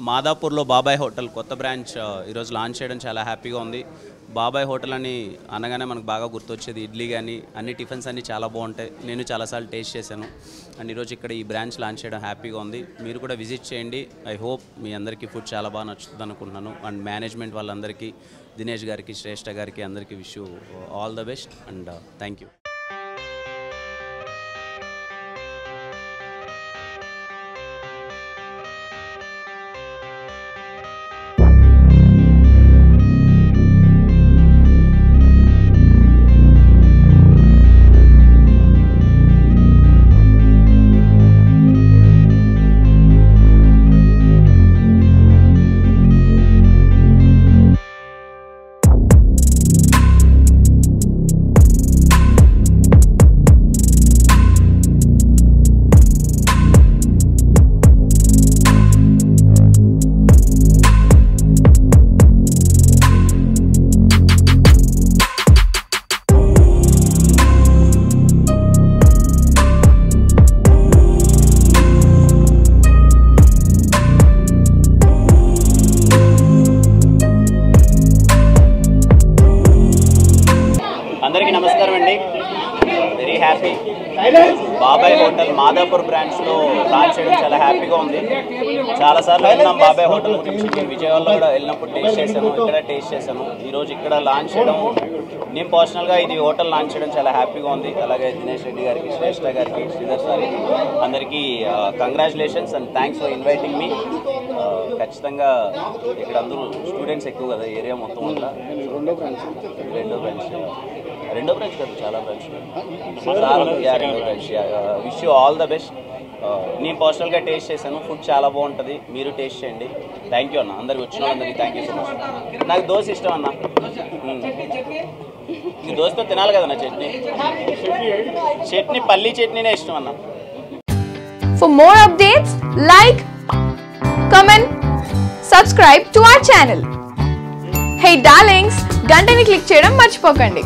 మాదాపూర్లో బాబాయ్ హోటల్ కొత్త బ్రాంచ్ ఈరోజు లాంచ్ చేయడం చాలా హ్యాపీగా ఉంది. బాబాయ్ హోటల్ అని అనగానే మనకు బాగా గుర్తొచ్చేది ఇడ్లీ కానీ అన్ని టిఫిన్స్ అన్నీ చాలా బాగుంటాయి. నేను చాలాసార్లు టేస్ట్ చేశాను అండ్ ఈరోజు ఇక్కడ ఈ బ్రాంచ్ లాంచ్ చేయడం హ్యాపీగా ఉంది. మీరు కూడా విజిట్ చేయండి. ఐ హోప్ మీ అందరికీ ఫుడ్ చాలా బాగా నచ్చుతుంది అనుకుంటున్నాను. అండ్ మేనేజ్మెంట్ వాళ్ళందరికీ, దినేష్ గారికి, శ్రేష్ఠ గారికి అందరికీ wish you all the best and thank you. అందరికీ నమస్కారం అండి. Very happy. బాబాయ్ హోటల్ మాదాపూర్ బ్రాంచ్లో లాంచ్ చేయడం చాలా హ్యాపీగా ఉంది. చాలాసార్లు వెళ్ళినాం బాబాయ్ హోటల్ గురించి. నేను విజయవాడలో కూడా వెళ్ళినప్పుడు టేస్ట్ చేశాను, ఇక్కడ టేస్ట్ చేశాను. ఈరోజు ఇక్కడ లాంచ్ చేయడం, నేను పర్సనల్గా ఇది హోటల్ లాంచ్ చేయడం చాలా హ్యాపీగా ఉంది. అలాగే దినేష్ రెడ్డి గారికి, శ్రేష్ఠ గారికి, శ్రీధర్ సార్కి అందరికీ congratulations and thanks for inviting me. ఖచ్చితంగా ఇక్కడ అందరూ స్టూడెంట్స్ ఎక్కువ కదా ఏరియా మొత్తం అంతా. రెండో బ్రాంచ్ కాదు, చాలా బ్రాంచ్. రెండో branch. Wish you all the best. నేను పర్సనల్గా టేస్ట్ చేశాను, ఫుడ్ చాలా బాగుంటుంది. మీరు టేస్ట్ చేయండి. థ్యాంక్ యూ అన్న. అందరికి వచ్చిన వాళ్ళందరికీ థ్యాంక్ యూ సో మచ్. నాకు దోశ ఇష్టం అన్న. ఈ దోశతో తినాలి కదన్న చట్నీ. చట్నీ పల్లీ చట్నీనే ఇష్టం అన్న. For more updates, like, comment, subscribe to our channel. Hey darlings, గంటని click చేయడం మర్చిపోకండి.